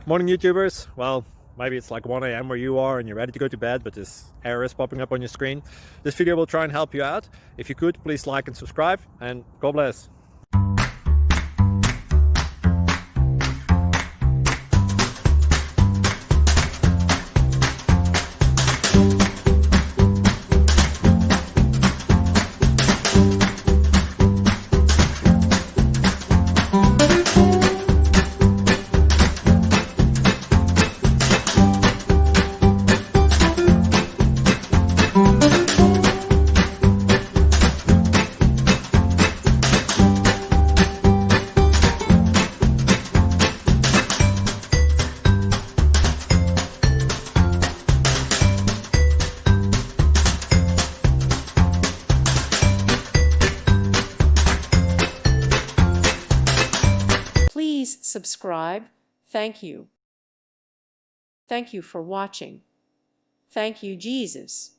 Morning YouTubers. Well, maybe it's like 1 a.m. where you are and you're ready to go to bed, but this error is popping up on your screen. This video will try and help you out. If you could, please like and subscribe, and God bless. Please subscribe. Thank you. Thank you for watching. Thank you, Jesus.